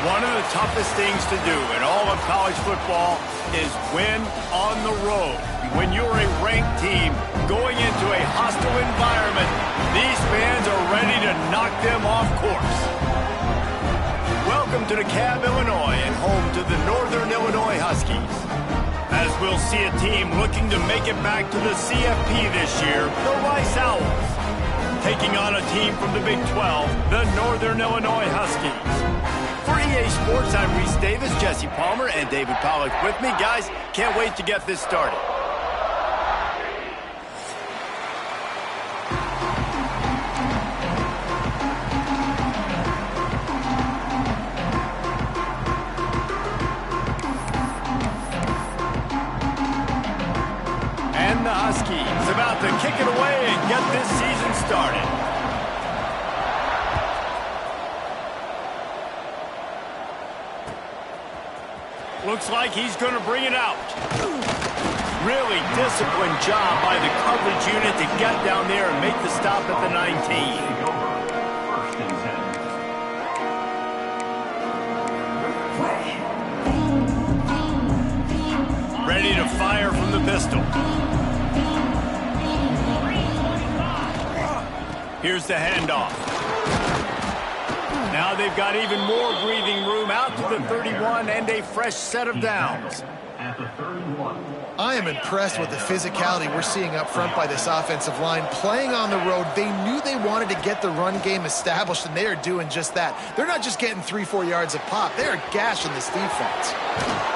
One of the toughest things to do in all of college football is win on the road. When you're a ranked team going into a hostile environment, these fans are ready to knock them off course. Welcome to DeKalb, Illinois, and home to the Northern Illinois Huskies. As we'll see a team looking to make it back to the CFP this year, the Rice Owls. Taking on a team from the Big 12, the Northern Illinois Huskies. For EA Sports, I'm Reese Davis, Jesse Palmer, and David Pollack with me. Guys, can't wait to get this started. And the Huskies about to kick it away and get this season started. Looks like he's going to bring it out. Really disciplined job by the coverage unit to get down there and make the stop at the 19. Ready to fire from the pistol. Here's the handoff. Now they've got even more breathing room out to the 31 and a fresh set of downs. I am impressed with the physicality we're seeing up front by this offensive line. Playing on the road, they knew they wanted to get the run game established, and they are doing just that. They're not just getting 3-4 yards of pop. They are gashing this defense.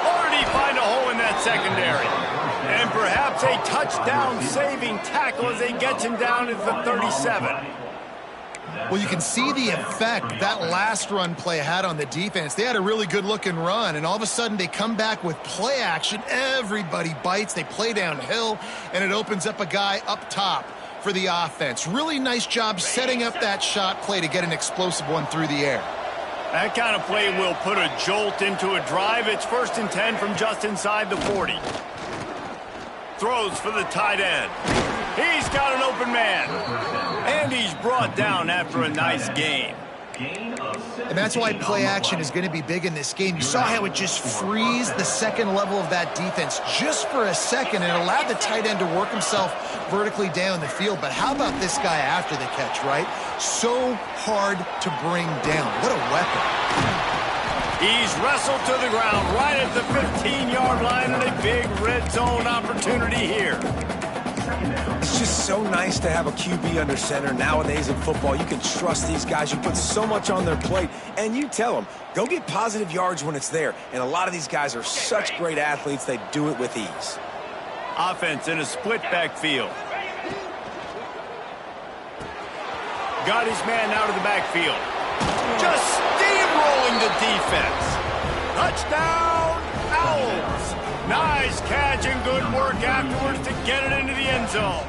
Already find a hole in that secondary. And perhaps a touchdown-saving tackle as they get him down at the 37. Well, you can see the effect that last run play had on the defense. They had a really good-looking run, and all of a sudden they come back with play action. Everybody bites. They play downhill, and it opens up a guy up top for the offense. Really nice job setting up that shot play to get an explosive one through the air. That kind of play will put a jolt into a drive. It's 1st and 10 from just inside the 40. Throws for the tight end. He's got an open man. And he's brought down after a nice gain. And that's why play action is going to be big in this game. You saw how it just frees the second level of that defense just for a second and allowed the tight end to work himself vertically down the field. But how about this guy after the catch, right? So hard to bring down. What a weapon. He's wrestled to the ground right at the 15-yard line, and a big red zone opportunity here. It's just so nice to have a QB under center nowadays in football. You can trust these guys. You put so much on their plate, and you tell them, go get positive yards when it's there. And a lot of these guys are such great athletes, they do it with ease. Offense in a split backfield. Got his man out of the backfield. Just steamrolling the defense. Touchdown, Owls. Nice catch and good work afterwards to get it into the end zone.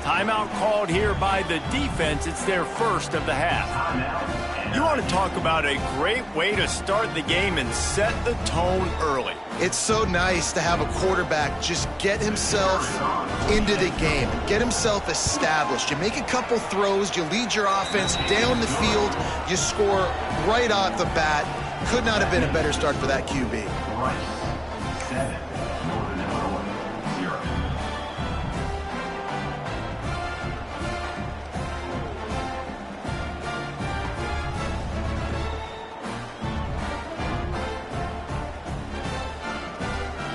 Timeout called here by the defense. It's their first of the half. You want to talk about a great way to start the game and set the tone early. It's so nice to have a quarterback just get himself into the game, get himself established. You make a couple throws, you lead your offense down the field, you score right off the bat. Could not have been a better start for that QB.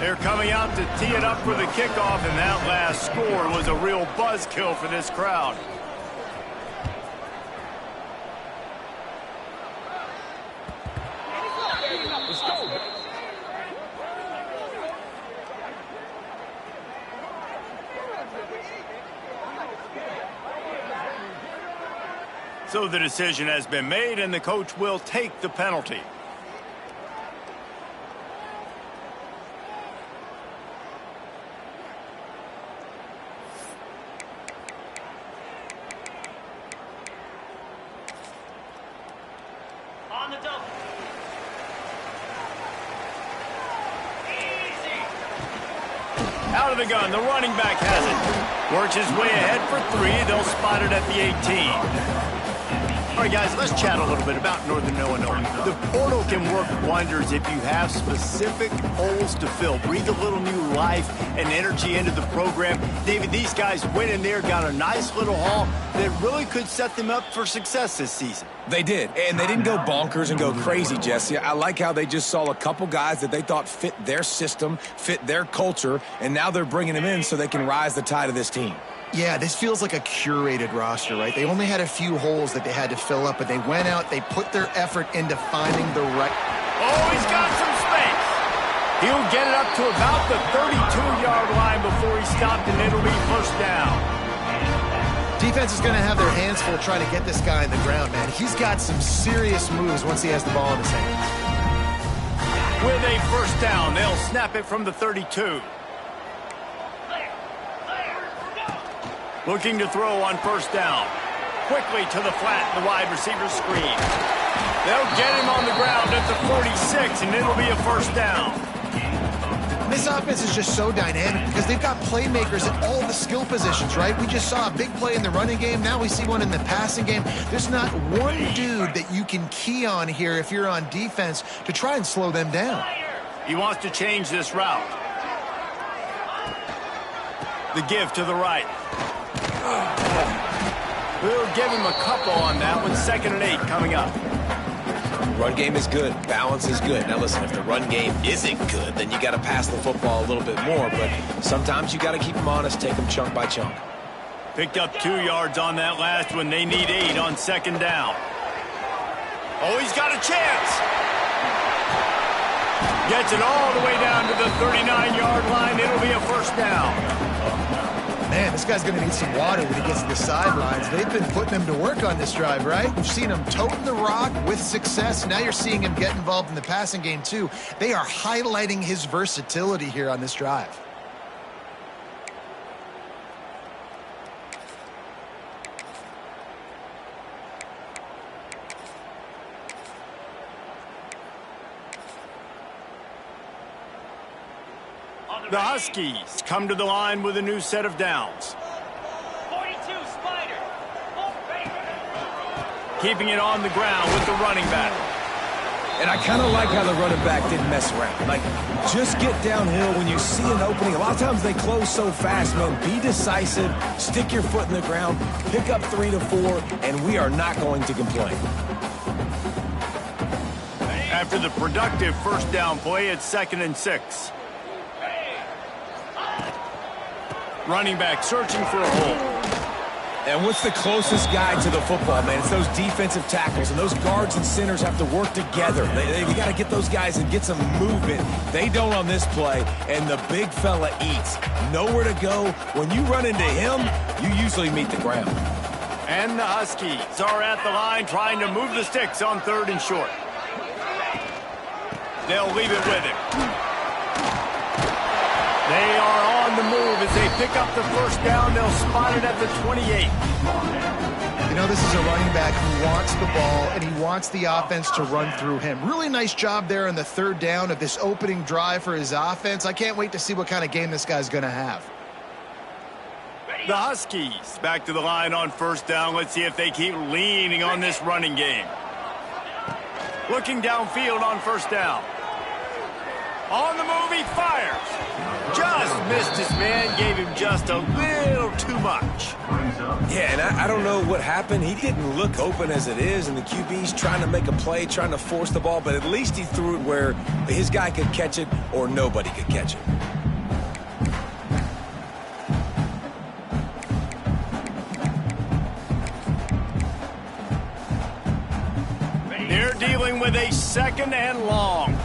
They're coming out to tee it up for the kickoff, and that last score was a real buzzkill for this crowd. Let's go. So the decision has been made, and the coach will take the penalty. Out of the gun, the running back has it. Works his way ahead for 3. They'll spot it at the 18. All right, guys, let's chat a little bit about Northern Illinois. The portal can work wonders if you have specific holes to fill. Breathe a little new life and energy into the program. David, these guys went in there, got a nice little haul that really could set them up for success this season. They did, and they didn't go bonkers and go crazy, Jesse. I like how they just saw a couple guys that they thought fit their system, fit their culture, and now they're bringing them in so they can rise the tide of this team. Yeah, this feels like a curated roster, right? They only had a few holes that they had to fill up, but they went out, they put their effort into finding the right... Oh, he's got some space. He'll get it up to about the 32-yard line before he stopped, and it'll be first down. Defense is going to have their hands full trying to get this guy in the ground, man. He's got some serious moves once he has the ball in his hands. With a first down, they'll snap it from the 32. Looking to throw on first down. Quickly to the flat, the wide receiver screen. They'll get him on the ground at the 46, and it'll be a first down. This offense is just so dynamic because they've got playmakers at all the skill positions, right? We just saw a big play in the running game. Now we see one in the passing game. There's not one dude that you can key on here if you're on defense to try and slow them down. He wants to change this route. The give to the right. We'll give him a couple on that one. 2nd and 8 coming up. Run game is good. Balance is good. Now listen, if the run game isn't good, then you got to pass the football a little bit more. But sometimes you got to keep them honest, take them chunk by chunk. Picked up 2 yards on that last one. They need 8 on 2nd down. Oh, he's got a chance. Gets it all the way down to the 39-yard line. It'll be a first down. Man, this guy's going to need some water when he gets to the sidelines. They've been putting him to work on this drive, right? We've seen him toting the rock with success. Now you're seeing him get involved in the passing game, too. They are highlighting his versatility here on this drive. The Huskies come to the line with a new set of downs. 42, Spider. Keeping it on the ground with the running back. And I kind of like how the running back didn't mess around. Like, just get downhill when you see an opening. A lot of times they close so fast, man. Be decisive, stick your foot in the ground, pick up 3 to 4, and we are not going to complain. After the productive first down play, it's 2nd and 6. Running back searching for a hole. And what's the closest guy to the football, man? It's those defensive tackles, and those guards and centers have to work together. They got to get those guys and get some movement. They don't on this play, and the big fella eats. Nowhere to go. When you run into him, you usually meet the ground. And the Huskies are at the line trying to move the sticks on 3rd and short. They'll leave it with him. They are on the move as they pick up the first down. They'll spot it at the 28. You know, this is a running back who wants the ball, and he wants the offense to run through him. Really nice job there on the 3rd down of this opening drive for his offense. I can't wait to see what kind of game this guy's going to have. The Huskies back to the line on first down. Let's see if they keep leaning on this running game. Looking downfield on first down. On the move, he fires. Just missed his man, gave him just a little too much. Yeah, and I don't know what happened. He didn't look open as it is, and the QB's trying to make a play, trying to force the ball, but at least he threw it where his guy could catch it or nobody could catch it. They're dealing with a 2nd and long.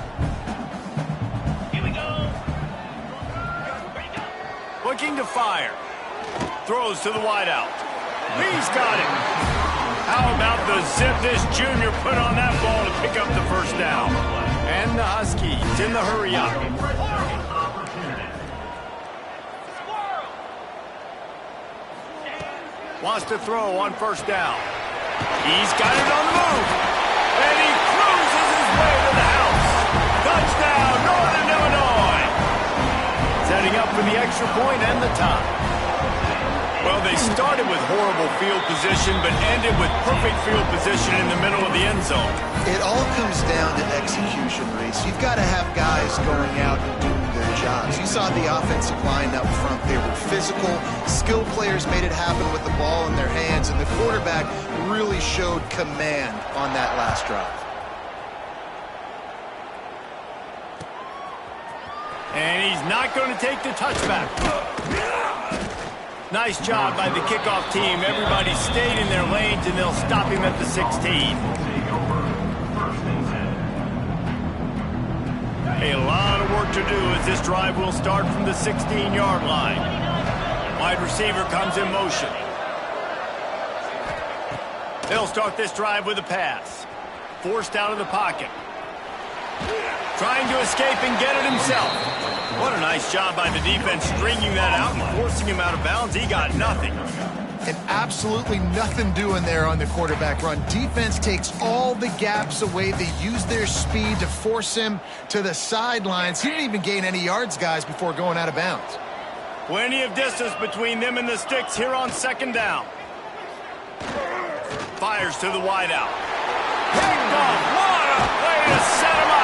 Looking to fire. Throws to the wideout. He's got it. How about the zip this junior put on that ball to pick up the first down? And the Huskies in the hurry up. Wants to throw on first down. He's got it on the move. And he cruises his way to the house. Touchdown, Northern Illinois. Setting up for the extra point and the tie. Well, they started with horrible field position, but ended with perfect field position in the middle of the end zone. It all comes down to execution, Reese. You've got to have guys going out and doing their jobs. You saw the offensive line up front. They were physical. Skilled players made it happen with the ball in their hands, and the quarterback really showed command on that last drive. And he's not going to take the touchback. Nice job by the kickoff team. Everybody stayed in their lanes, and they'll stop him at the 16. A lot of work to do as this drive will start from the 16-yard line. Wide receiver comes in motion. They'll start this drive with a pass. Forced out of the pocket. Trying to escape and get it himself. What a nice job by the defense stringing that out and forcing him out of bounds. He got nothing. And absolutely nothing doing there on the quarterback run. Defense takes all the gaps away. They use their speed to force him to the sidelines. He didn't even gain any yards, guys, before going out of bounds. Plenty of distance between them and the sticks here on second down. Fires to the wideout. Picked off. What a play to set him up.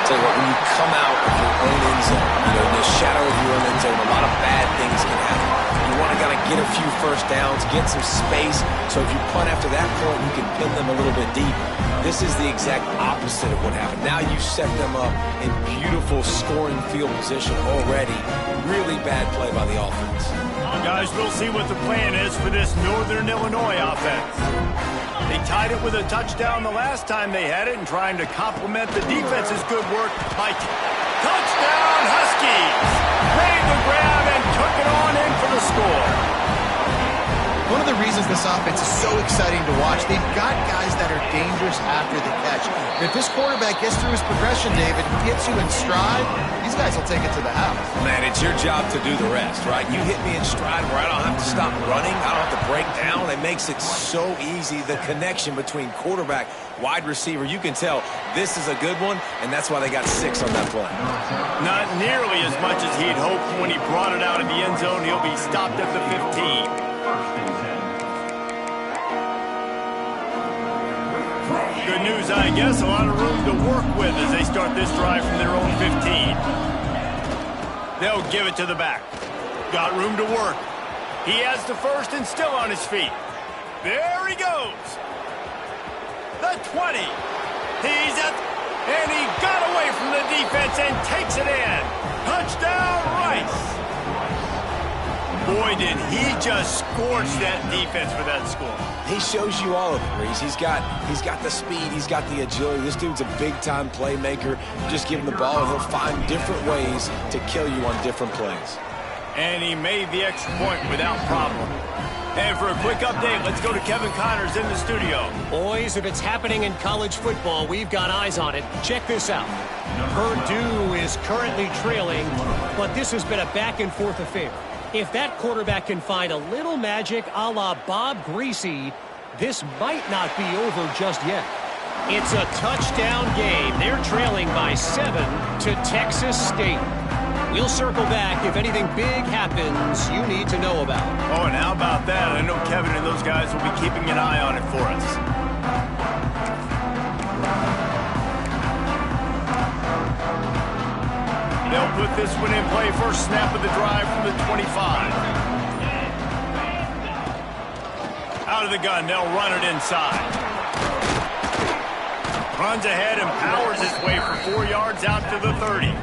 Tell you what, when you come out of your own end zone, in the shadow of your own end zone, a lot of bad things can happen. You want to kind of get a few first downs, get some space, so if you punt after that point, you can pin them a little bit deep. This is the exact opposite of what happened. Now you set them up in beautiful scoring field position already. Really bad play by the offense. Guys, we'll see what the plan is for this Northern Illinois offense. They tied it with a touchdown the last time they had it, and trying to complement the defense's good work by touchdown Huskies. Made the grab and took it on in for the score. One of the reasons this offense is so exciting to watch, they've got guys that are dangerous after the catch. And if this quarterback gets through his progression, David, gets you in stride, these guys will take it to the house. Man, it's your job to do the rest, right? You hit me in stride where I don't have to stop running. I don't have to break down. It makes it so easy, the connection between quarterback, wide receiver. You can tell this is a good one, and that's why they got 6 on that play. Not nearly as much as he'd hoped when he brought it out of the end zone. He'll be stopped at the 15. Good news, I guess. A lot of room to work with as they start this drive from their own 15. They'll give it to the back. Got room to work. He has the first and still on his feet. There he goes. The 20. He's at... And he got away from the defense and takes it in. Touchdown, Rice. Boy, did he just scorch that defense for that score. He shows you all of it, Reese. He's got the speed. He's got the agility. This dude's a big-time playmaker. You just give him the ball, and he'll find different ways to kill you on different plays. And he made the extra point without problem. And for a quick update, let's go to Kevin Connors in the studio. Boys, if it's happening in college football, we've got eyes on it. Check this out. Purdue is currently trailing, but this has been a back-and-forth affair. If that quarterback can find a little magic a la Bob Greasy, this might not be over just yet. It's a touchdown game. They're trailing by 7 to Texas State. We'll circle back if anything big happens you need to know about. Oh, and how about that? I know Kevin and those guys will be keeping an eye on it for us. They'll put this one in play. First snap of the drive from the 25. Out of the gun, they'll run it inside. Runs ahead and powers his way for 4 yards out to the 30.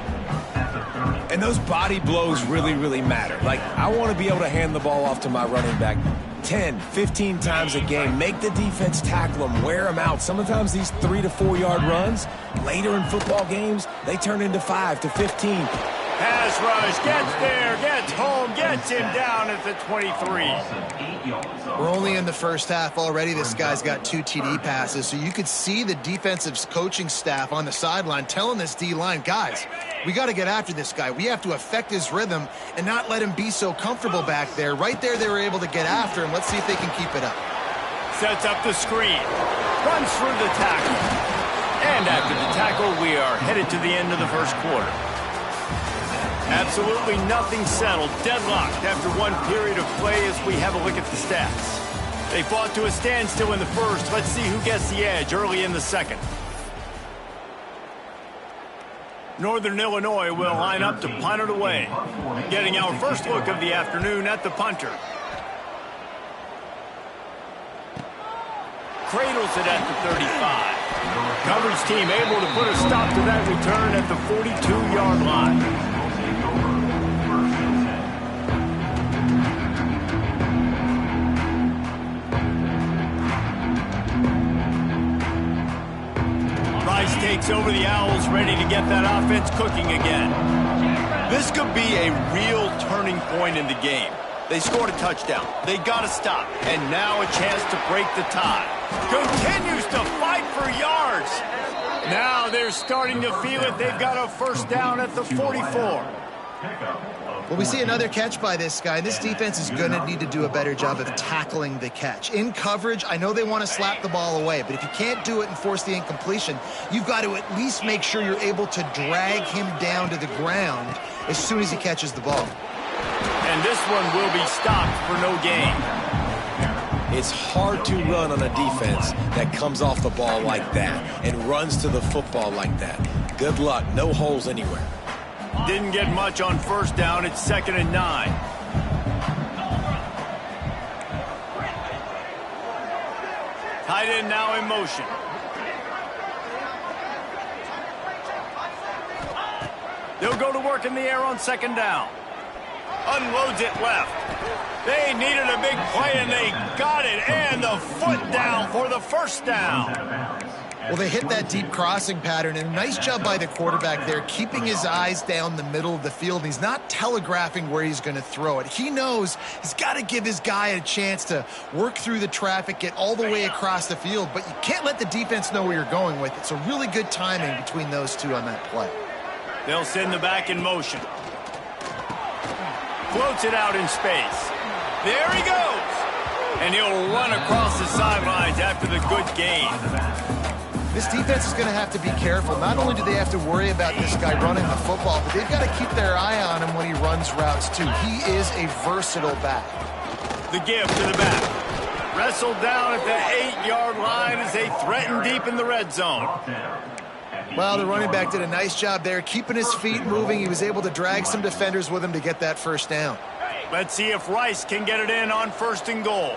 And those body blows really, really matter. Like, I want to be able to hand the ball off to my running back 10, 15 times a game. Make the defense tackle them, wear them out. Sometimes these 3 to 4 yard runs, later in football games, they turn into 5 to 15. Pass rush, gets there, gets home, gets him down at the 23. We're only in the first half already. This guy's got 2 TD passes, so you could see the defensive coaching staff on the sideline telling this D-line, guys, we got to get after this guy. We have to affect his rhythm and not let him be so comfortable back there. Right there, they were able to get after him. Let's see if they can keep it up. Sets up the screen, runs through the tackle. And after the tackle, we are headed to the end of the first quarter. Absolutely nothing settled. Deadlocked after one period of play as we have a look at the stats. They fought to a standstill in the first. Let's see who gets the edge early in the second. Northern Illinois will line up to punt it away. Getting our first look of the afternoon at the punter. Cradles it at the 35. Coverage team able to put a stop to that return at the 42-yard line. Rice takes over the Owls, ready to get that offense cooking again. This could be a real turning point in the game. They scored a touchdown. They got to stop. And now a chance to break the tie. Continues to fight for yards. Now they're starting to feel it. They've got a first down at the 44. Well, we see another catch by this guy. This defense is going to need to do a better job of tackling the catch. In coverage, I know they want to slap the ball away, but if you can't do it and force the incompletion, you've got to at least make sure you're able to drag him down to the ground as soon as he catches the ball. And this one will be stopped for no gain. It's hard to run on a defense that comes off the ball like that and runs to the football like that. Good luck. No holes anywhere. Didn't get much on first down. It's 2nd and 9. Tight end now in motion. They'll go to work in the air on 2nd down. Unloads it left. They needed a big play, and they got it. And the foot down for the first down. Well, they hit that deep crossing pattern, and a nice job by the quarterback there, keeping his eyes down the middle of the field. He's not telegraphing where he's going to throw it. He knows he's got to give his guy a chance to work through the traffic, get all the way across the field, but you can't let the defense know where you're going with it. So really good timing between those two on that play. They'll send the back in motion. Floats it out in space. There he goes. And he'll run across the sidelines after the good gain. This defense is going to have to be careful. Not only do they have to worry about this guy running the football, but they've got to keep their eye on him when he runs routes too. He is a versatile back. The give to the back. Wrestled down at the 8-yard line as they threaten deep in the red zone. Well, the running back did a nice job there, keeping his feet moving. He was able to drag some defenders with him to get that first down. Let's see if Rice can get it in on 1st and goal.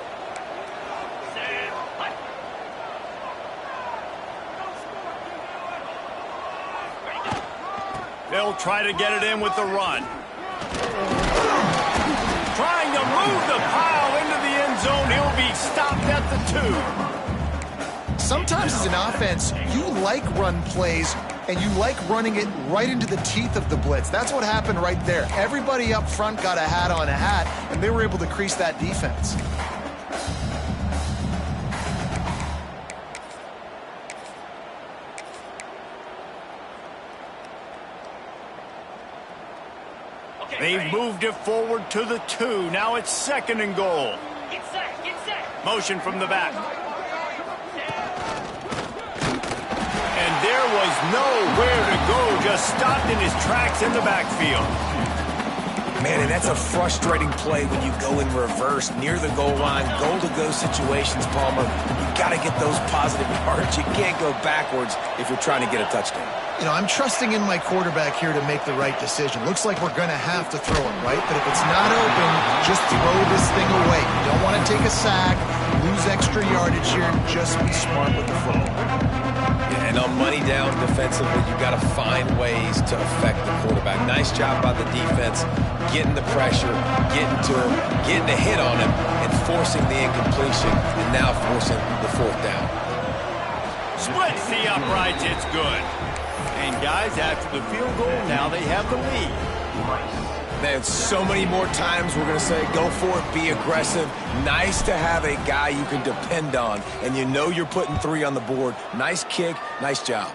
They'll try to get it in with the run. Trying to move the pile into the end zone. He'll be stopped at the 2. Sometimes as an offense, you like run plays, and you like running it right into the teeth of the blitz. That's what happened right there. Everybody up front got a hat on a hat, and they were able to crease that defense. They've moved it forward to the 2. Now it's 2nd and goal. Get set, get set. Motion from the back. And there was nowhere to go. Just stopped in his tracks in the backfield. Man, and that's a frustrating play when you go in reverse near the goal line, goal-to-go situations, Palmer. You got to get those positive yards. You can't go backwards if you're trying to get a touchdown. You know, I'm trusting in my quarterback here to make the right decision. Looks like we're going to have to throw it, right? But if it's not open, just throw this thing away. You don't want to take a sack, lose extra yardage here, and just be smart with the football. Yeah, and on money down defensively, you got to find ways to affect the quarterback. Nice job by the defense, getting the pressure, getting to him, getting a hit on him, and forcing the incompletion, and now forcing the 4th down. Splits the uprights. It's good. And guys, after the field goal, now they have the lead. Man, so many more times we're going to say, go for it, be aggressive. Nice to have a guy you can depend on, and you know you're putting 3 on the board. Nice kick, nice job.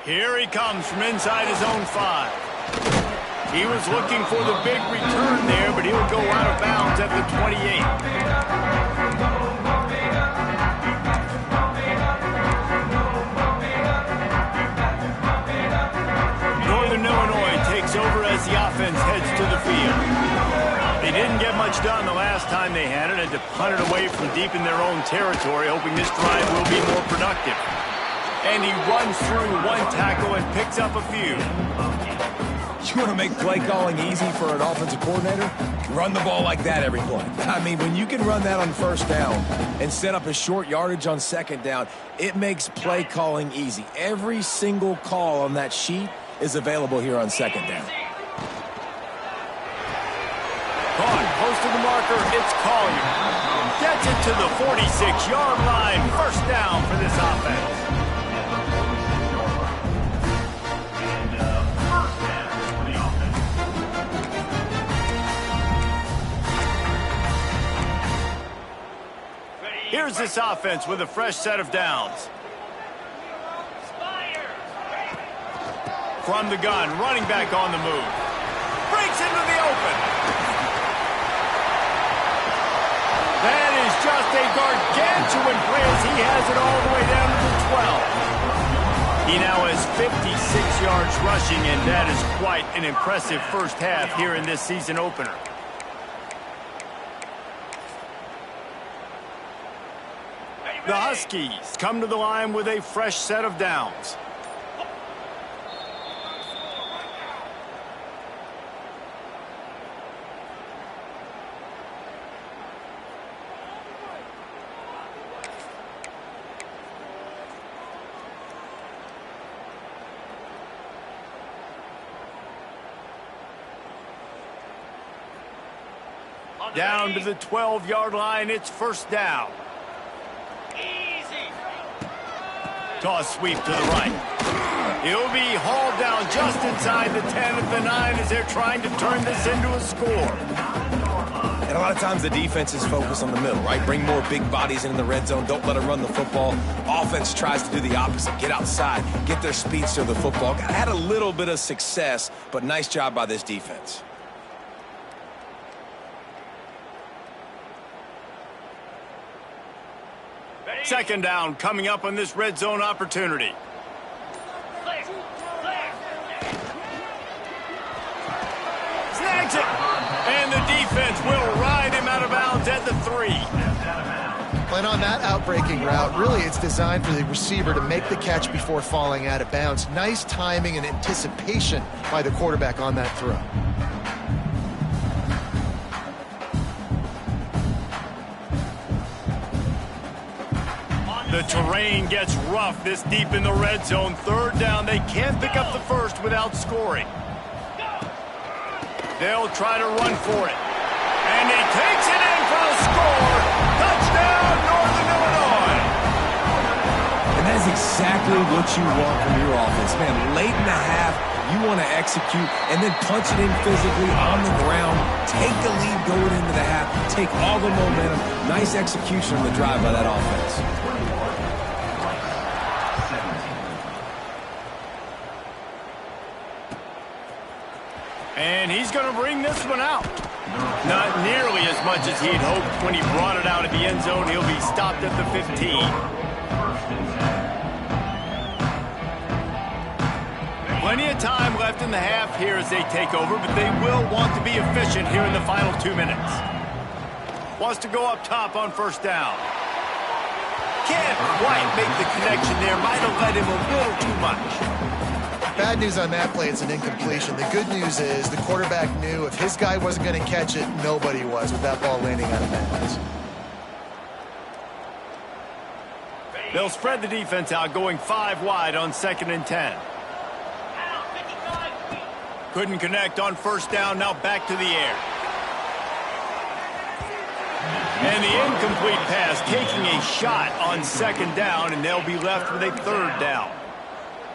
Here he comes from inside his own 5. He was looking for the big return there, but he'll go out of bounds at the 28. Illinois field. They didn't get much done the last time they had it, and to punt it away from deep in their own territory, hoping this drive will be more productive. And he runs through one tackle and picks up a few. You want to make play calling easy for an offensive coordinator? Run the ball like that every play. I mean, when you can run that on first down and set up a short yardage on second down, it makes play calling easy. Every single call on that sheet is available here on second down. Caught, close to the marker, it's Collier. Gets it to the 46-yard line. First down for this offense. Here's this offense with a fresh set of downs. From the gun, running back on the move. Breaks into the open. That is just a gargantuan play as he has it all the way down to the 12. He now has 56 yards rushing, and that is quite an impressive first half here in this season opener. The Huskies come to the line with a fresh set of downs. Down to the 12-yard line, it's first down. Toss sweep to the right. He'll be hauled down just inside the 10 at the 9 as they're trying to turn this into a score. And a lot of times the defense is focused on the middle, right? Bring more big bodies into the red zone. Don't let them run the football. Offense tries to do the opposite. Get outside. Get their speeds to the football. Had a little bit of success, but nice job by this defense. Second down coming up on this red zone opportunity. Snags it. And the defense will ride him out of bounds at the 3. And on that outbreaking route, really it's designed for the receiver to make the catch before falling out of bounds. Nice timing and anticipation by the quarterback on that throw. The terrain gets rough this deep in the red zone. Third down, they can't pick up the first without scoring. They'll try to run for it. And he takes it in for the score. Touchdown, Northern Illinois. And that's exactly what you want from your offense, man. Late in the half, you want to execute and then punch it in physically on the ground. Take the lead going into the half. Take all the momentum. Nice execution on the drive by that offense. And he's going to bring this one out. Not nearly as much as he'd hoped when he brought it out of the end zone. He'll be stopped at the 15. Plenty of time left in the half here as they take over, but they will want to be efficient here in the final 2 minutes. Wants to go up top on first down. Can't quite make the connection there. Might have led him a little too much. Bad news on that play, it's an incompletion. The good news is the quarterback knew if his guy wasn't going to catch it, nobody was with that ball landing out of bounds. They'll spread the defense out, going 5 wide on 2nd and 10. Couldn't connect on first down, now back to the air. And the incomplete pass taking a shot on 2nd down, and they'll be left with a 3rd down.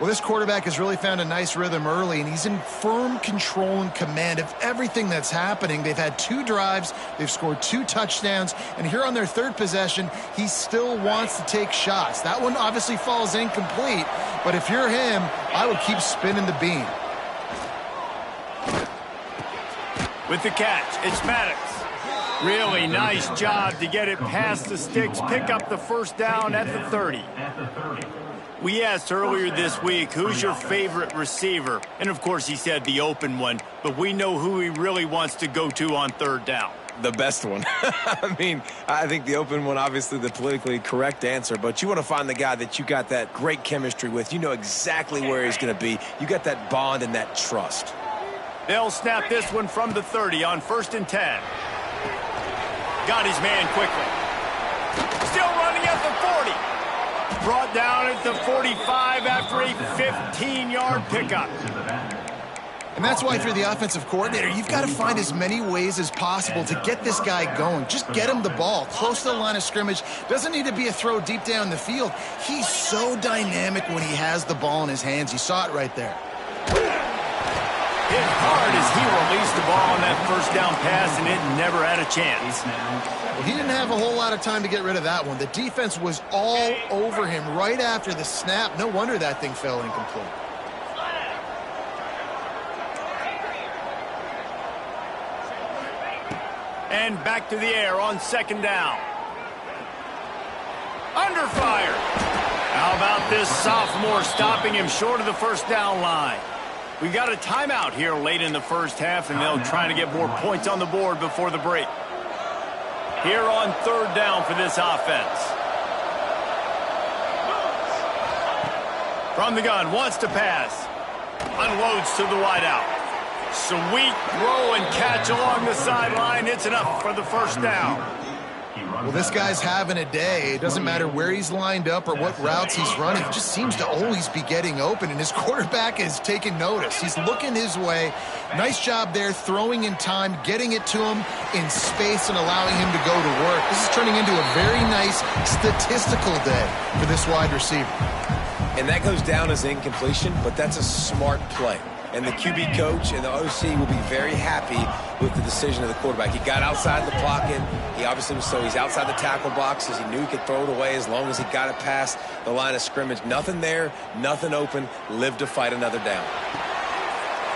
Well, this quarterback has really found a nice rhythm early, and he's in firm control and command of everything that's happening. They've had 2 drives, they've scored 2 touchdowns, and here on their 3rd possession, he still wants to take shots. That one obviously falls incomplete, but if you're him, I would keep spinning the beam. With the catch, it's Maddox. Really nice job to get it past the sticks, pick up the first down at the 30. We asked earlier this week, who's your favorite receiver? And of course he said the open one. but we know who he really wants to go to on third down. The best one. I mean, I think the open one, obviously the politically correct answer, but you want to find the guy that you got that great chemistry with. You know exactly where he's going to be. You got that bond and that trust. They'll snap this one from the 30 on 1st and 10. Got his man quickly. Still running at the 40. Brought down at the 45 after a 15-yard pickup. And that's why if you're the offensive coordinator, you've got to find as many ways as possible to get this guy going. Just get him the ball close to the line of scrimmage. Doesn't need to be a throw deep down the field. He's so dynamic when he has the ball in his hands. You saw it right there. Hit hard as he released the ball on that first down pass, and it never had a chance. Well, he didn't have a whole lot of time to get rid of that one. The defense was all over him right after the snap. No wonder that thing fell incomplete. And back to the air on 2nd down. Under fire. How about this sophomore stopping him short of the first down line? We got a timeout here late in the first half, and they'll try to get more points on the board before the break. Here on 3rd down for this offense. From the gun, wants to pass. Unloads to the wideout. Sweet throw and catch along the sideline. It's enough for the first down. Well, this guy's having a day. It doesn't matter where he's lined up or what routes he's running. He just seems to always be getting open, and his quarterback is taking notice. He's looking his way. Nice job there, throwing in time, getting it to him in space and allowing him to go to work. This is turning into a very nice statistical day for this wide receiver. And that goes down as incompletion, but that's a smart play. And the QB coach and the OC will be very happy with the decision of the quarterback. He got outside the pocket. He obviously was he's outside the tackle boxes. He knew he could throw it away as long as he got it past the line of scrimmage. Nothing there, nothing open. Live to fight another down.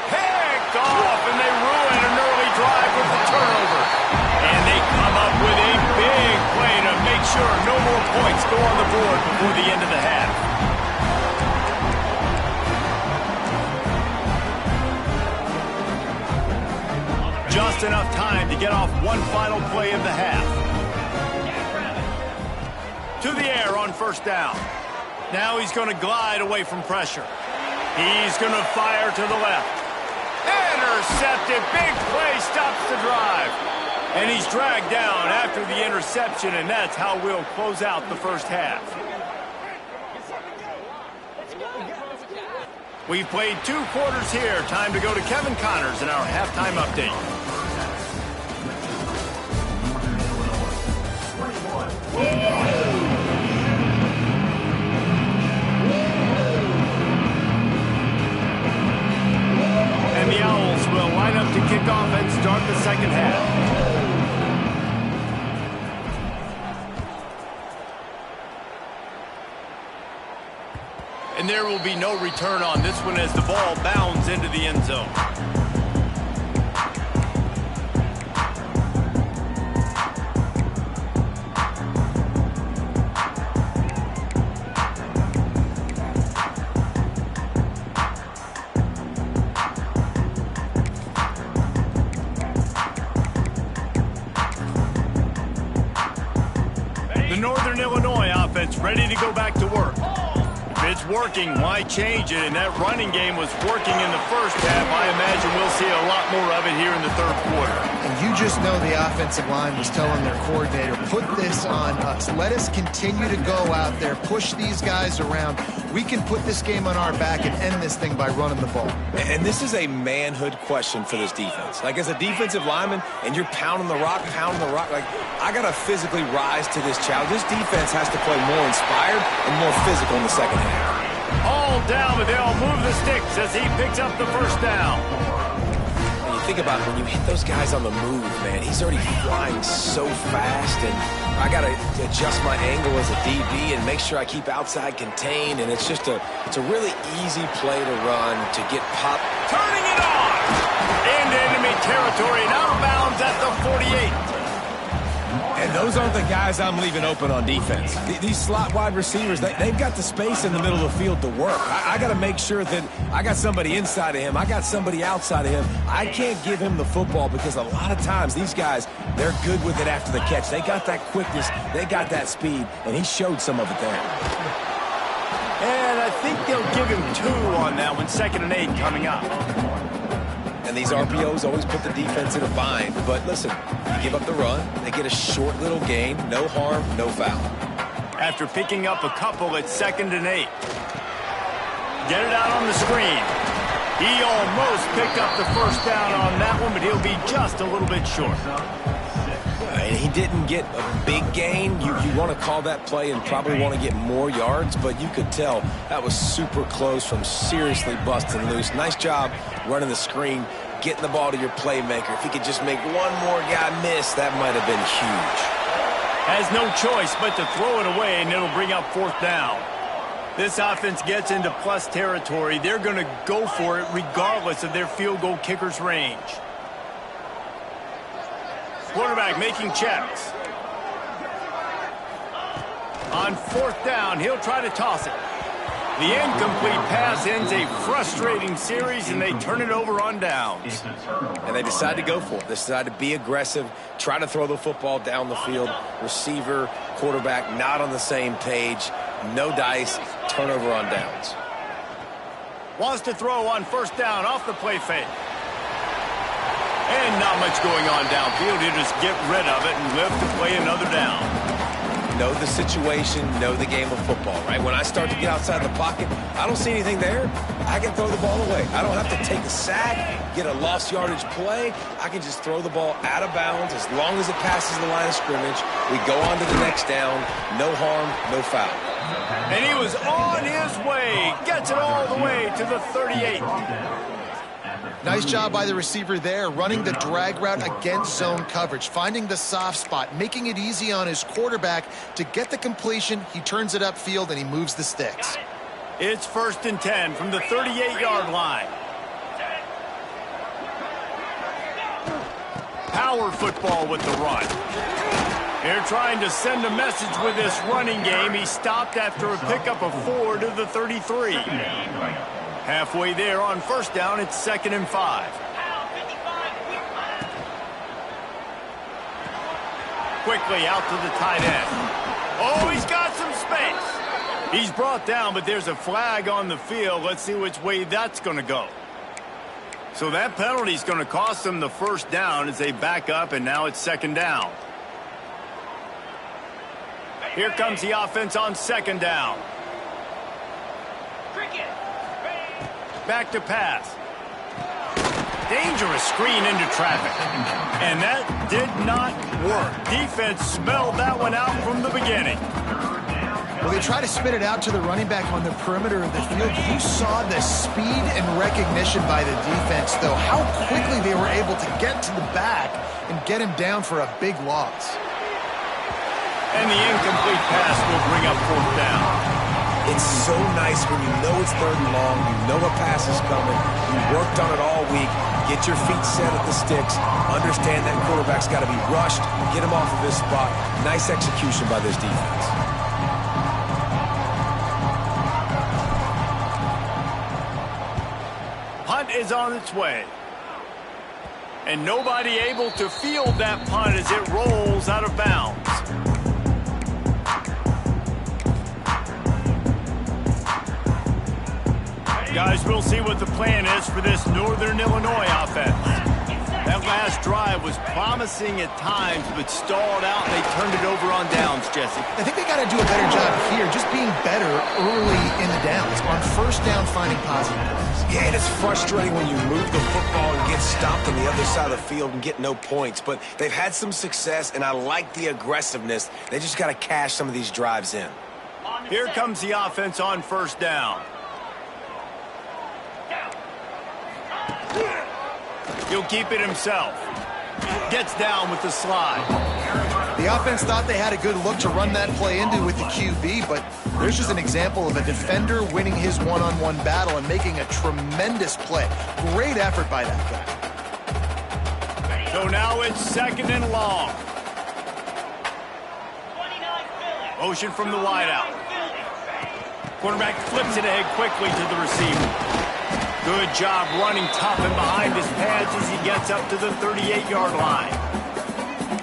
Picked off, and they ruin an early drive with the turnover. And they come up with a big play to make sure no more points go on the board before the end of the half. Just enough time to get off one final play of the half. To the air on 1st down. Now he's going to glide away from pressure. He's going to fire to the left. Intercepted. Big play stops the drive. And he's dragged down after the interception, and that's how we'll close out the first half. We've played 2 quarters here. Time to go to Kevin Connors in our halftime update. And the Owls will line up to kick off and start the second half. And there will be no return on this one as the ball bounds into the end zone. The Northern Illinois offense ready to go back to work. If it's working, why change it? And that running game was working in the first half. I imagine we'll see a lot more of it here in the 3rd quarter. And you just know the offensive line was telling their coordinator, put this on us. Let us continue to go out there, push these guys around. We can put this game on our back and end this thing by running the ball. And this is a manhood question for this defense. Like, as a defensive lineman, and you're pounding the rock, like, I got to physically rise to this challenge. This defense has to play more inspired and more physical in the second half. All down, but they'll move the sticks as he picks up the first down. And you think about when you hit those guys on the move, man, he's already flying so fast, and I got to adjust my angle as a DB and make sure I keep outside contained, and it's a really easy play to run to get popped. Turning it on! Into enemy territory and out of bounds at the 48. And those aren't the guys I'm leaving open on defense. These slot wide receivers, they've got the space in the middle of the field to work. I got to make sure that I got somebody inside of him. I got somebody outside of him. I can't give him the football because a lot of times these guys, they're good with it after the catch. They got that quickness. They got that speed, and he showed some of it there. And I think they'll give him 2 on that one. 2nd and 8 coming up. And these RPOs always put the defense in a bind. But listen, you give up the run, they get a short little gain, no harm, no foul. After picking up a couple at 2nd and 8. Get it out on the screen. He almost picked up the first down on that one, but he'll be just a little bit short. And he didn't get a big gain. You want to call that play and probably want to get more yards, but you could tell that was super close from seriously busting loose. Nice job running the screen, getting the ball to your playmaker. If he could just make one more guy miss, that might have been huge. Has no choice but to throw it away, and it'll bring up 4th down. This offense gets into plus territory. They're going to go for it regardless of their field goal kicker's range. Quarterback making checks. On 4th down, he'll try to toss it. The incomplete pass ends a frustrating series, and they turn it over on downs. And they decide to go for it. They decide to be aggressive, try to throw the football down the field. Receiver, quarterback, not on the same page. No dice, turnover on downs. Wants to throw on 1st down off the play fake. And not much going on downfield. He'll just get rid of it and live to play another down. Know the situation, know the game of football, right? When I start to get outside the pocket, I don't see anything there. I can throw the ball away. I don't have to take a sack, get a lost yardage play. I can just throw the ball out of bounds as long as it passes the line of scrimmage. We go on to the next down. No harm, no foul. And he was on his way. Gets it all the way to the 38. Nice job by the receiver there, running the drag route against zone coverage, finding the soft spot, making it easy on his quarterback to get the completion. He turns it upfield, and he moves the sticks. It's 1st and 10 from the 38-yard line. Power football with the run. They're trying to send a message with this running game. He stopped after a pickup of 4 to the 33. Halfway there on 1st down, it's 2nd and 5. Quickly out to the tight end. Oh, he's got some space. He's brought down, but there's a flag on the field. Let's see which way that's going to go. So that penalty is going to cost them the 1st down as they back up, and now it's 2nd down. Here comes the offense on 2nd down. Back to pass. Dangerous screen into traffic. And that did not work. Defense smelled that one out from the beginning. Well, they try to spit it out to the running back on the perimeter of the field. You saw the speed and recognition by the defense, though. How quickly they were able to get to the back and get him down for a big loss. And the incomplete pass will bring up 4th down. It's so nice when you know it's 3rd and long, you know a pass is coming, you worked on it all week, get your feet set at the sticks, understand that quarterback's got to be rushed, get him off of his spot. Nice execution by this defense. Punt is on its way. And nobody able to field that punt as it rolls out of bounds. Guys, we'll see what the plan is for this Northern Illinois offense. That last drive was promising at times, but stalled out, and they turned it over on downs, Jesse. I think they got to do a better job here, just being better early in the downs. On 1st down, finding positive plays. Yeah, and it's frustrating when you move the football and get stopped on the other side of the field and get no points. But they've had some success, and I like the aggressiveness. They just got to cash some of these drives in. Here comes the offense on 1st down. He'll keep it himself. Gets down with the slide. The offense thought they had a good look to run that play into with the QB, but there's just an example of a defender winning his one-on-one battle and making a tremendous play. Great effort by that guy. So now it's 2nd and long. Motion from the wideout. Quarterback flips it ahead quickly to the receiver. Good job running tough and behind his pads as he gets up to the 38-yard line.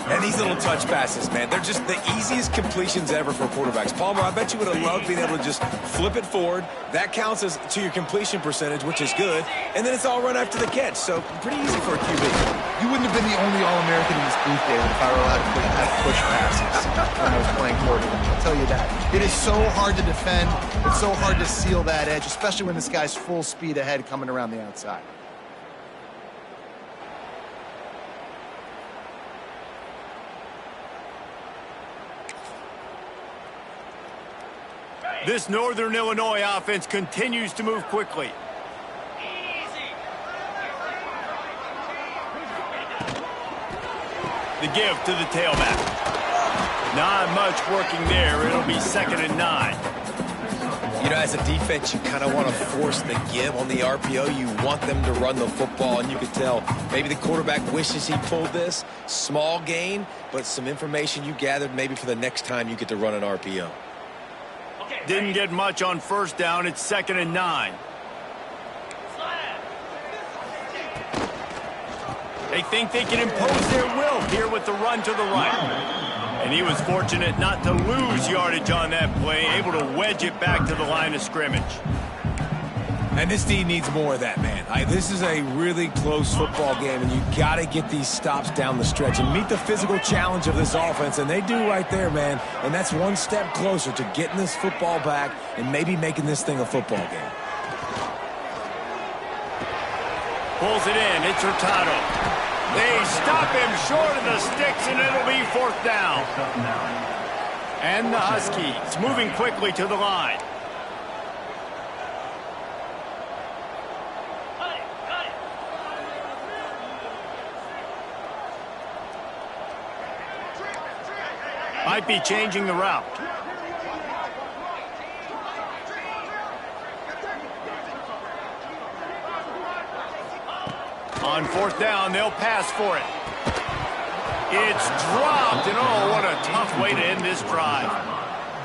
And these little touch passes, man, they're just the easiest completions ever for quarterbacks. Palmer, I bet you would have loved being able to just flip it forward. That counts as to your completion percentage, which is good. And then it's all run after the catch, so pretty easy for a QB. You wouldn't have been the only All-American in this booth, David, if I were allowed to have push passes when I was playing quarterback. I'll tell you that. It is so hard to defend. It's so hard to seal that edge, especially when this guy's full speed ahead coming around the outside. This Northern Illinois offense continues to move quickly. The give to the tailback. Not much working there. It'll be 2nd and 9. You know, as a defense, you kind of want to force the give on the RPO. You want them to run the football, and you can tell maybe the quarterback wishes he pulled this. Small gain, but some information you gathered maybe for the next time you get to run an RPO. Didn't get much on 1st down. It's 2nd and 9. They think they can impose their will here with the run to the right. And he was fortunate not to lose yardage on that play, able to wedge it back to the line of scrimmage. And this team needs more of that, man. This is a really close football game, and you got to get these stops down the stretch and meet the physical challenge of this offense, and they do right there, man. And that's one step closer to getting this football back and maybe making this thing a football game. Pulls it in. It's Hurtado. They stop him short of the sticks, and it'll be 4th down. And the Huskies moving quickly to the line. Might be changing the route. On 4th down, they'll pass for it. It's dropped, and oh, what a tough way to end this drive.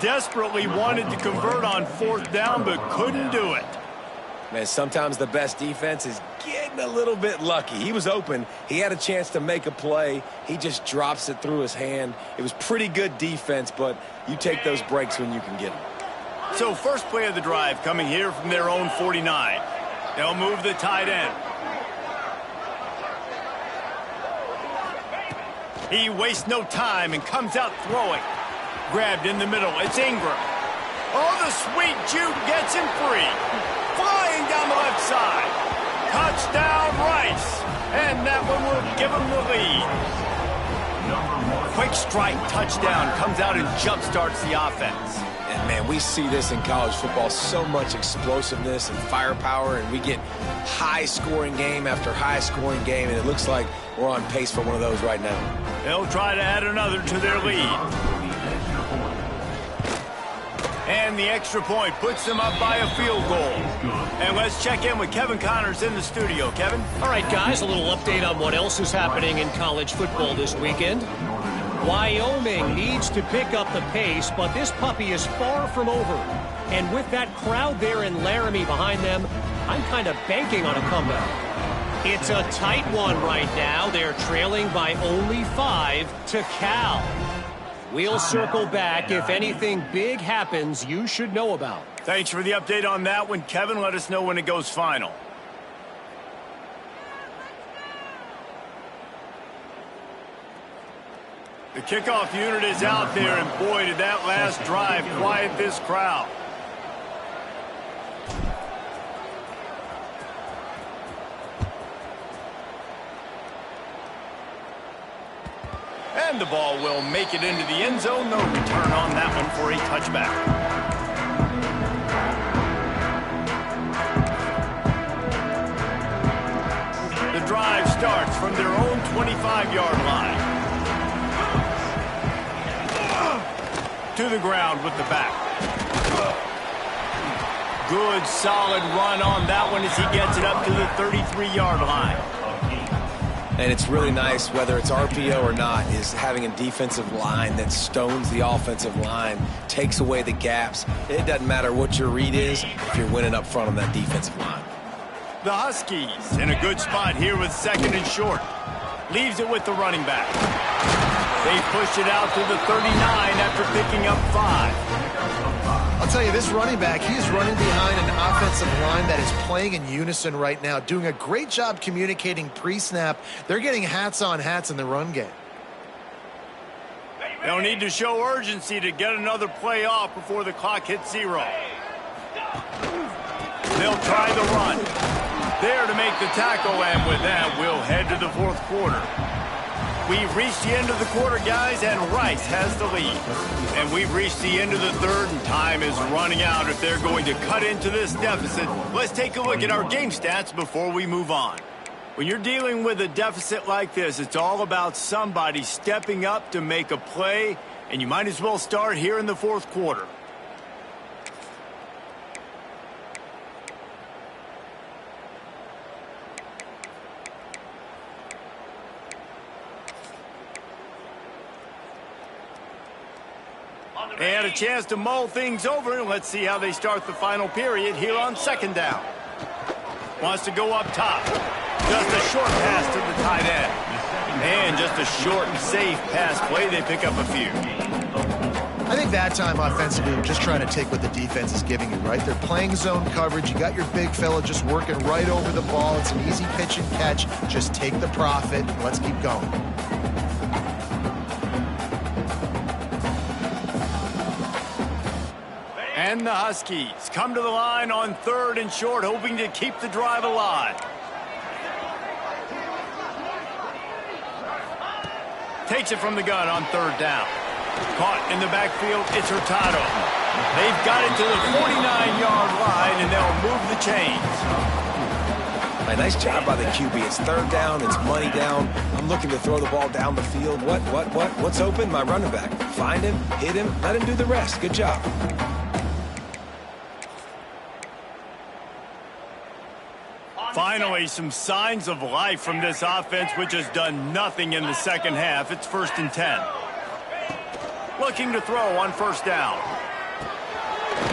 Desperately wanted to convert on 4th down, but couldn't do it. Man, sometimes the best defense is getting a little bit lucky. He was open. He had a chance to make a play. He just drops it through his hand. It was pretty good defense, but you take those breaks when you can get them. So first play of the drive coming here from their own 49. They'll move the tight end. He wastes no time and comes out throwing. Grabbed in the middle. It's Ingram. Oh, the sweet juke gets him free. Flying down the left side. Touchdown, Rice. And that one will give him the lead. Quick strike touchdown. Comes out and jump-starts the offense. And, man, we see this in college football. So much explosiveness and firepower, and we get high-scoring game after high-scoring game, and it looks like we're on pace for one of those right now. They'll try to add another to their lead. And the extra point puts them up by a field goal. And let's check in with Kevin Connors in the studio. Kevin? All right, guys, a little update on what else is happening in college football this weekend. Wyoming needs to pick up the pace, but this puppy is far from over. And with that crowd there in Laramie behind them, I'm kind of banking on a comeback. It's a tight one right now. They're trailing by only 5 to Cal. We'll circle back. If anything big happens, you should know about. Thanks for the update on that one, Kevin. Let us know when it goes final. The kickoff unit is out there, and boy, did that last drive quiet this crowd. And the ball will make it into the end zone. No return on that one for a touchback. The drive starts from their own 25-yard line. To the ground with the back. Good, solid run on that one as he gets it up to the 33-yard line. And it's really nice, whether it's RPO or not, is having a defensive line that stones the offensive line, takes away the gaps. It doesn't matter what your read is if you're winning up front on that defensive line. The Huskies in a good spot here with 2nd and short. Leaves it with the running back. They pushed it out to the 39 after picking up 5. I'll tell you, this running back, he is running behind an offensive line that is playing in unison right now, doing a great job communicating pre-snap. They're getting hats on hats in the run game. They'll need to show urgency to get another play off before the clock hits 0. They'll try the run. There to make the tackle, and with that, we'll head to the 4th quarter. We've reached the end of the quarter, guys, and Rice has the lead. And we've reached the end of the 3rd, and time is running out if they're going to cut into this deficit. Let's take a look at our game stats before we move on. When you're dealing with a deficit like this, it's all about somebody stepping up to make a play, and you might as well start here in the 4th quarter. They had a chance to mull things over, and let's see how they start the final period here on 2nd down. Wants to go up top. Just a short pass to the tight end. And just a short and safe pass play. They pick up a few. I think that time offensively, we're just trying to take what the defense is giving you, right? They're playing zone coverage. You got your big fella just working right over the ball. It's an easy pitch and catch. Just take the profit, and let's keep going. And the Huskies come to the line on 3rd and short, hoping to keep the drive alive. Takes it from the gun on 3rd down. Caught in the backfield, it's Hurtado. They've got it to the 49-yard line, and they'll move the chains. Nice job by the QB. It's 3rd down, it's money down. I'm looking to throw the ball down the field. What's open? My running back. Find him, hit him, let him do the rest. Good job. Finally, some signs of life from this offense, which has done nothing in the 2nd half. It's 1st and 10. Looking to throw on 1st down.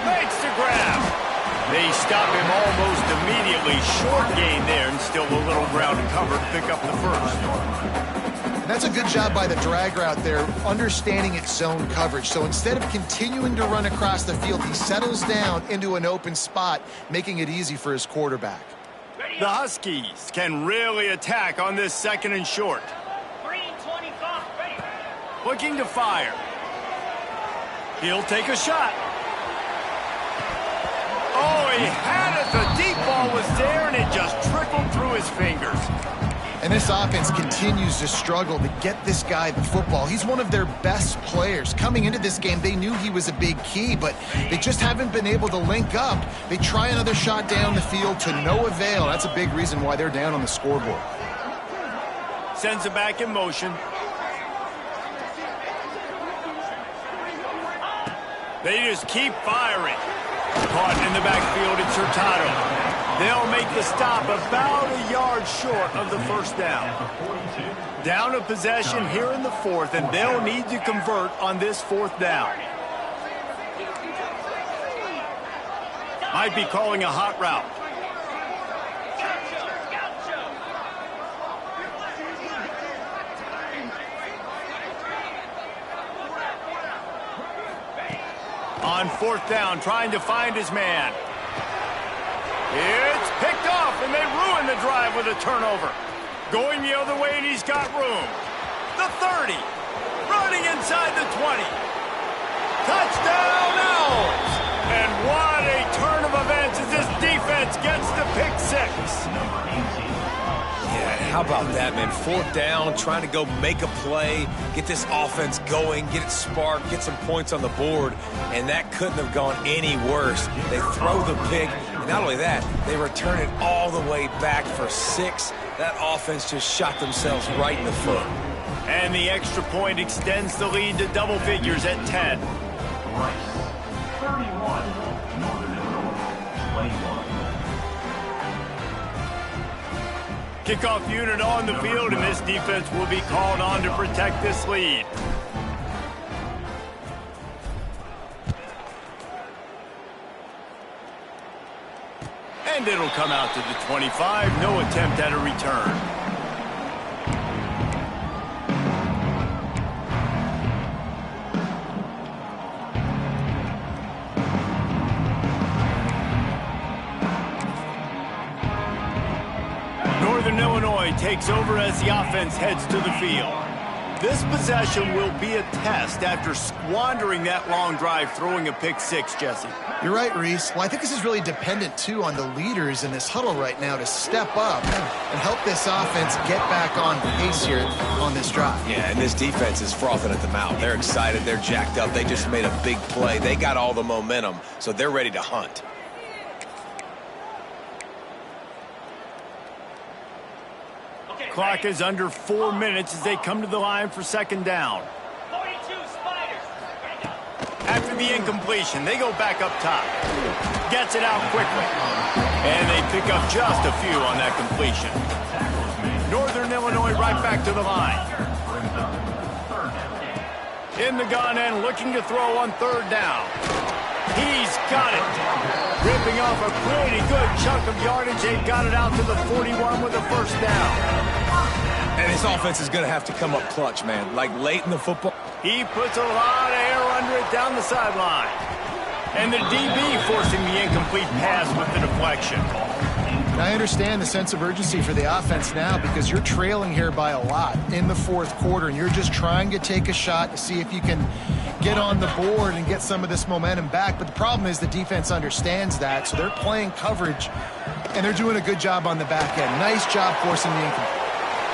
Makes the grab. They stop him almost immediately. Short gain there, and still a little ground to cover to pick up the 1st. And that's a good job by the drag route there, understanding its zone coverage. So instead of continuing to run across the field, he settles down into an open spot, making it easy for his quarterback. The Huskies can really attack on this 2nd and short. Looking to fire. He'll take a shot. Oh, he had it. The deep ball was there, and it just trickled through his fingers. And this offense continues to struggle to get this guy the football. He's one of their best players. Coming into this game, they knew he was a big key, but they just haven't been able to link up. They try another shot down the field to no avail. That's a big reason why they're down on the scoreboard. Sends it back in motion. They just keep firing. Caught in the backfield, it's Hurtado. They'll make the stop about a yard short of the 1st down. Down a possession here in the 4th, and they'll need to convert on this 4th down. Might be calling a hot route. On 4th down, trying to find his man. It's picked off, and they ruin the drive with a turnover. Going the other way, and he's got room. The 30. Running inside the 20. Touchdown, Owls! And what a turn of events as this defense gets the pick 6. Yeah, how about that, man? 4th down, trying to go make a play, get this offense going, get it sparked, get some points on the board, and that couldn't have gone any worse. They throw the pick, and not only that, they return it all the way back for 6. That offense just shot themselves right in the foot. And the extra point extends the lead to double figures at 10. Rice, 31, Northern Illinois, 21. Kickoff unit on the field, and this defense will be called on to protect this lead. And it'll come out to the 25. No attempt at a return. Northern Illinois takes over as the offense heads to the field. This possession will be a test after squandering that long drive, throwing a pick six, Jesse. You're right, Reese. Well, I think this is really dependent, too, on the leaders in this huddle right now to step up and help this offense get back on pace here on this drive. Yeah, and this defense is frothing at the mouth. They're excited. They're jacked up. They just made a big play. They got all the momentum, so they're ready to hunt. Clock is under 4 minutes as they come to the line for second down. 42 Spiders. After the incompletion, they go back up top. Gets it out quickly. And they pick up just a few on that completion. Northern Illinois right back to the line. In the gun and looking to throw on third down. He's got it. Ripping off a pretty good chunk of yardage. They've got it out to the 41 with a first down. And his offense is going to have to come up clutch, man. Like late in the football. He puts a lot of air under it down the sideline. And the DB forcing the incomplete pass with the deflection. I understand the sense of urgency for the offense now because you're trailing here by a lot in the fourth quarter, and you're just trying to take a shot to see if you can get on the board and get some of this momentum back. But the problem is the defense understands that, so they're playing coverage, and they're doing a good job on the back end. Nice job forcing the incomplete.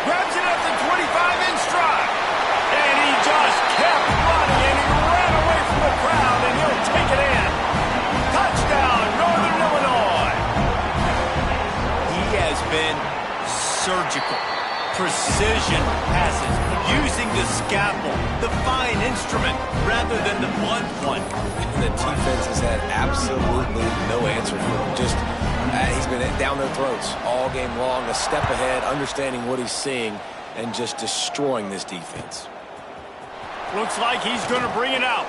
Grabs it up to 25 in stride. And he just kept running, and he ran away from the crowd, and he'll take it in. Touchdown, Northern Illinois. He has been surgical. Precision passes, using the scalpel, the fine instrument, rather than the blunt one. The defense has had absolutely no answer for him. Just he's been down their throats all game long, a step ahead, understanding what he's seeing, and just destroying this defense. Looks like he's going to bring it out.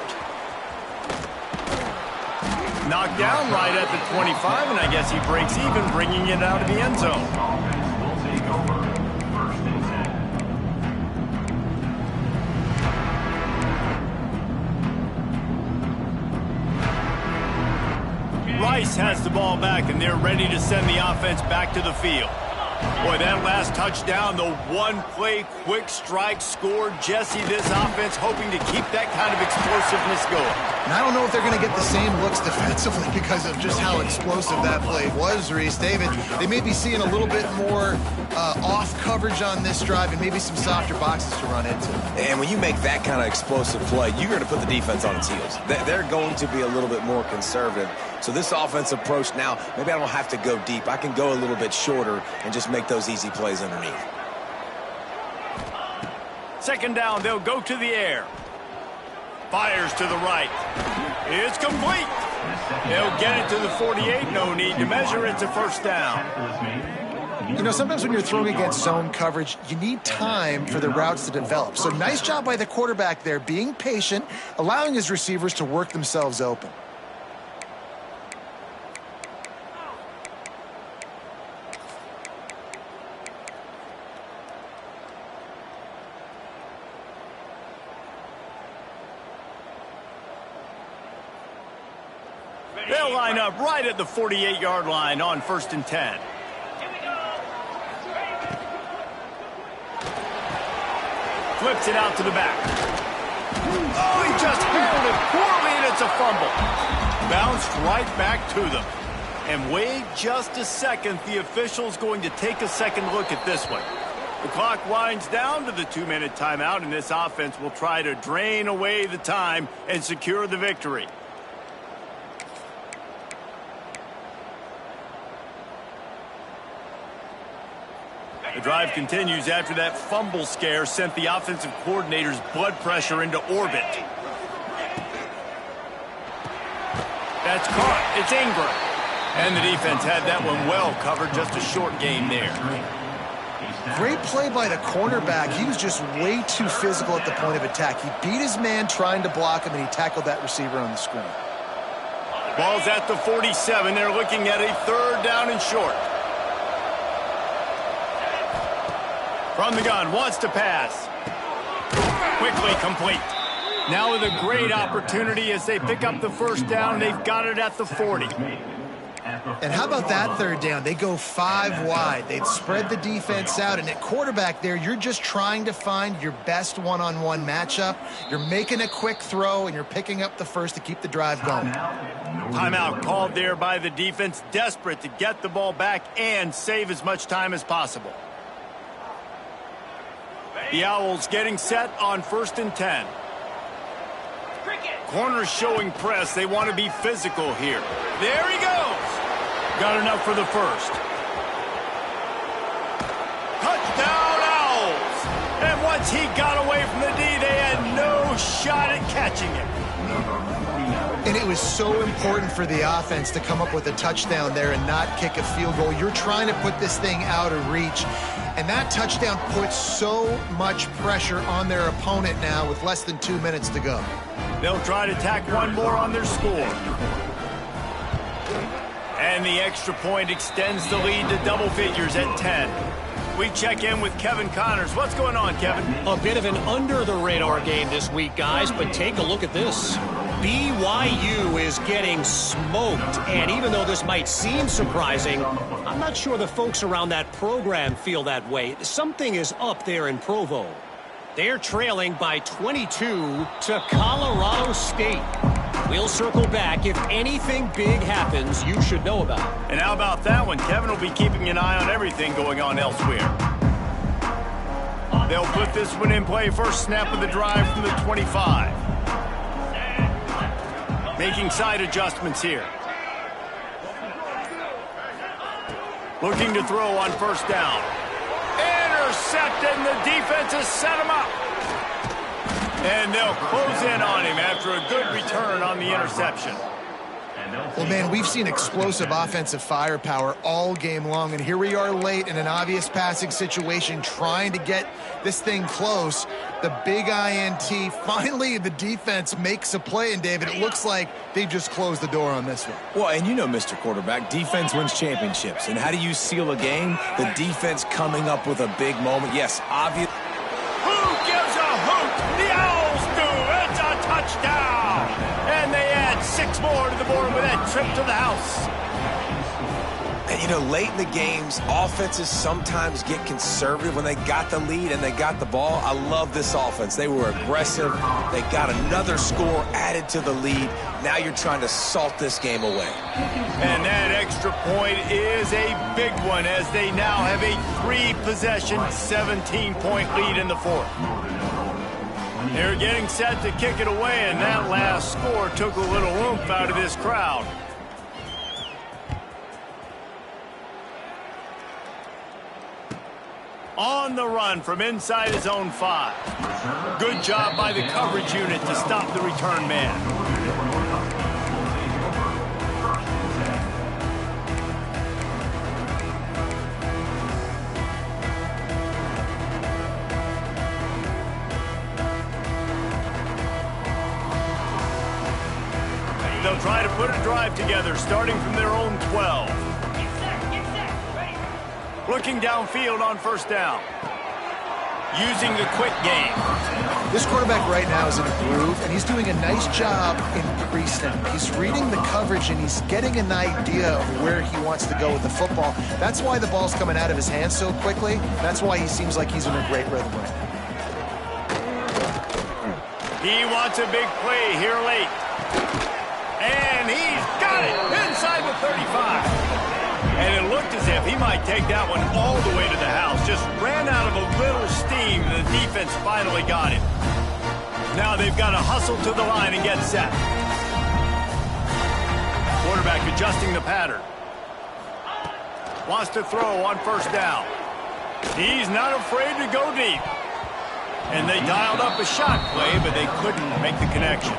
Knocked down right at the 25, and I guess he breaks even, bringing it out of the end zone. Offense will take over. First and 10. Rice has the ball back, and they're ready to send the offense back to the field. Boy, that last touchdown, the one-play quick strike score. Jesse, this offense hoping to keep that kind of explosiveness going. And I don't know if they're going to get the same looks defensively because of just how explosive that play was, Reese. David, they may be seeing a little bit more off coverage on this drive and maybe some softer boxes to run into. And when you make that kind of explosive play, you're going to put the defense on its heels. They're going to be a little bit more conservative. So this offense approach now, maybe I don't have to go deep. I can go a little bit shorter and just make those easy plays underneath. Second down, they'll go to the air. Fires to the right. It's complete. They'll get it to the 48. No need to measure. It's a first down. You know, sometimes when you're throwing against zone coverage, you need time for the routes to develop. So nice job by the quarterback there, being patient, allowing his receivers to work themselves open. They'll line up right at the 48-yard line on first and 10. Flips it out to the back. Oh, he just handled it poorly, and it's a fumble. Bounced right back to them. And wait just a second. The official's going to take a second look at this one. The clock winds down to the 2-minute timeout, and this offense will try to drain away the time and secure the victory. The drive continues after that fumble scare sent the offensive coordinator's blood pressure into orbit. That's caught. It's Ingram. And the defense had that one well covered. Just a short game there. Great play by the cornerback. He was just way too physical at the point of attack. He beat his man trying to block him, and he tackled that receiver on the screen. Ball's at the 47. They're looking at a 3rd down and short. From the gun, wants to pass. Quickly complete. Now with a great opportunity as they pick up the 1st down. They've got it at the 40. And how about that 3rd down? They go 5 wide. They've spread the defense out. And at quarterback there, you're just trying to find your best one-on-one matchup. You're making a quick throw, and you're picking up the 1st to keep the drive going. Timeout called there by the defense, desperate to get the ball back and save as much time as possible. The Owls getting set on 1st and 10. Corners showing press. They want to be physical here. There he goes. Got enough for the 1st. Touchdown, Owls. And once he got away from the D, they had no shot at catching him. And it was so important for the offense to come up with a touchdown there and not kick a field goal. You're trying to put this thing out of reach. And that touchdown puts so much pressure on their opponent now with less than 2 minutes to go. They'll try to tack one more on their score. And the extra point extends the lead to double figures at 10. We check in with Kevin Connors. What's going on, Kevin? A bit of an under-the-radar game this week, guys, but take a look at this. BYU is getting smoked, and even though this might seem surprising, I'm not sure the folks around that program feel that way. Something is up there in Provo. They're trailing by 22 to Colorado State. We'll circle back. If anything big happens, you should know about it. And how about that one? Kevin will be keeping an eye on everything going on elsewhere. They'll put this one in play. First snap of the drive from the 25. Making side adjustments here. Looking to throw on 1st down. Intercepted, and the defense has set him up. And they'll close in on him after a good return on the interception. Well, man, we've seen explosive offensive firepower all game long, and here we are late in an obvious passing situation trying to get this thing close. The big INT, finally the defense makes a play, and David, it looks like they just closed the door on this one. Well, and you know, Mr. Quarterback, defense wins championships. And how do you seal a game? The defense coming up with a big moment. Yes, obvious. Who gives a hoot? The Owls do. It's a touchdown. And they add 6 more to the board with that trip to the house. And, you know, late in the games, offenses sometimes get conservative when they got the lead and they got the ball. I love this offense. They were aggressive. They got another score added to the lead. Now you're trying to salt this game away. And that extra point is a big one as they now have a 3-possession, 17-point lead in the 4th. They're getting set to kick it away, and that last score took a little oomph out of this crowd. On the run from inside his own 5. Good job by the coverage unit to stop the return man. They'll try to put a drive together, starting from their own 12. Looking downfield on 1st down. Using the quick game. This quarterback right now is in a groove, and he's doing a nice job in pre-snap. He's reading the coverage, and he's getting an idea of where he wants to go with the football. That's why the ball's coming out of his hands so quickly. That's why he seems like he's in a great rhythm right now. He wants a big play here late. And he's got it inside the 35. And it looked as if he might take that one all the way to the house. Just ran out of a little steam, and the defense finally got him. Now they've got to hustle to the line and get set. Quarterback adjusting the pattern. Wants to throw on 1st down. He's not afraid to go deep. And they dialed up a shot play, but they couldn't make the connection.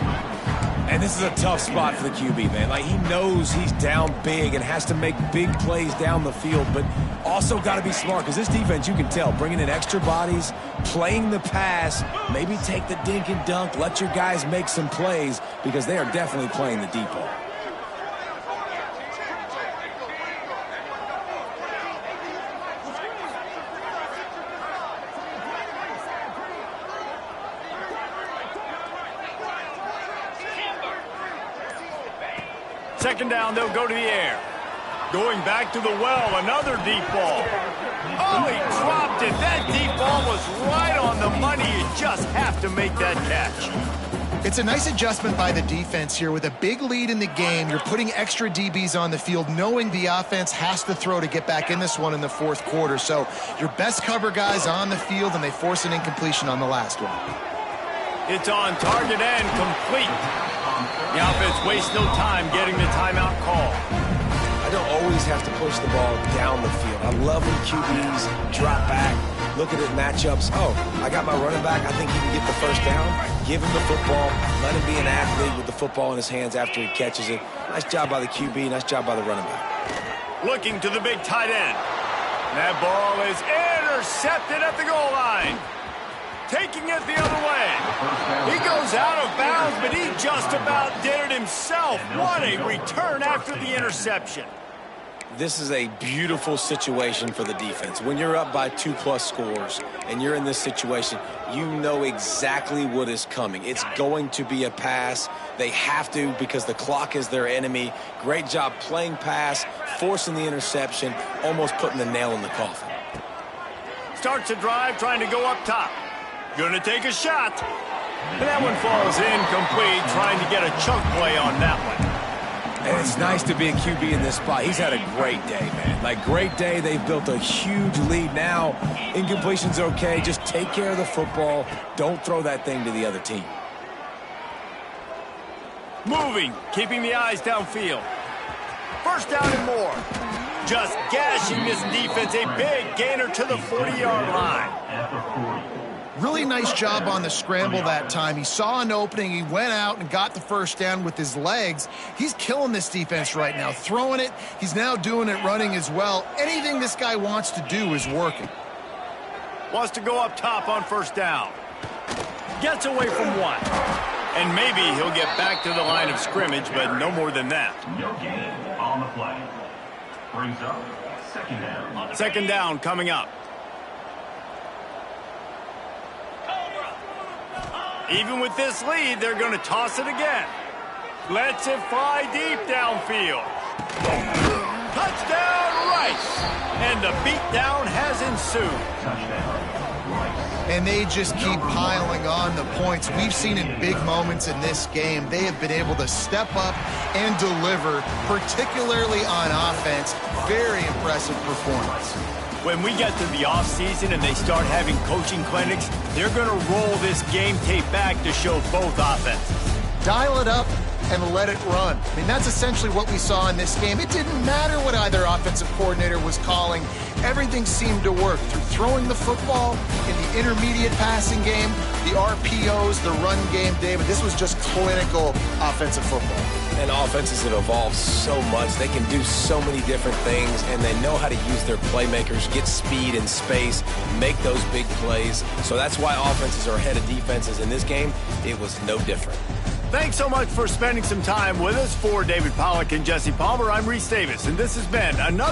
And this is a tough spot for the QB, man. Like, he knows he's down big and has to make big plays down the field, but also got to be smart because this defense, you can tell, bringing in extra bodies, playing the pass, maybe take the dink and dunk, let your guys make some plays because they are definitely playing the deep ball. Second down, they'll go to the air. Going back to the well, another deep ball. Oh, he dropped it. That deep ball was right on the money. You just have to make that catch. It's a nice adjustment by the defense here. With a big lead in the game, you're putting extra DBs on the field, knowing the offense has to throw to get back in this one in the fourth quarter. So your best cover guys on the field, and they force an incompletion on the last one. It's on target and complete. The offense wastes no time getting the timeout call. I don't always have to push the ball down the field. I love when QBs drop back, looking at matchups. Oh, I got my running back. I think he can get the first down. Give him the football. Let him be an athlete with the football in his hands after he catches it. Nice job by the QB. Nice job by the running back. Looking to the big tight end. That ball is intercepted at the goal line. Taking it the other way. He goes out of bounds, but he just about did it himself. What a return after the interception. This is a beautiful situation for the defense. When you're up by 2+ scores and you're in this situation, you know exactly what is coming. It's going to be a pass. They have to because the clock is their enemy. Great job playing pass, forcing the interception, almost putting the nail in the coffin. Starts a drive trying to go up top. Gonna take a shot. And that one falls incomplete, trying to get a chunk play on that one. And it's nice to be a QB in this spot. He's had a great day, man. Like, great day. They've built a huge lead now. Incompletion's okay. Just take care of the football. Don't throw that thing to the other team. Moving, keeping the eyes downfield. First down and more. Just gashing this defense. A big gainer to the 40-yard line. Really nice job on the scramble that time. He saw an opening. He went out and got the first down with his legs. He's killing this defense right now. Throwing it. He's now doing it running as well. Anything this guy wants to do is working. Wants to go up top on first down. Gets away from one. And maybe he'll get back to the line of scrimmage, but no more than that. No gain on the play. Brings up second down. Second down coming up. Even with this lead, they're going to toss it again. Lets it fly deep downfield. Touchdown, Rice! And the beatdown has ensued. Touchdown, Rice. And they just keep piling on the points. We've seen in big moments in this game, they have been able to step up and deliver, particularly on offense. Very impressive performance. When we get to the offseason and they start having coaching clinics, they're going to roll this game tape back to show both offenses. Dial it up and let it run. I mean, that's essentially what we saw in this game. It didn't matter what either offensive coordinator was calling. Everything seemed to work through throwing the football, in the intermediate passing game, the RPOs, the run game, David. This was just clinical offensive football. And offenses have evolved so much. They can do so many different things, and they know how to use their playmakers, get speed and space, make those big plays. So that's why offenses are ahead of defenses. In this game, it was no different. Thanks so much for spending some time with us. For David Pollack and Jesse Palmer, I'm Reese Davis, and this has been another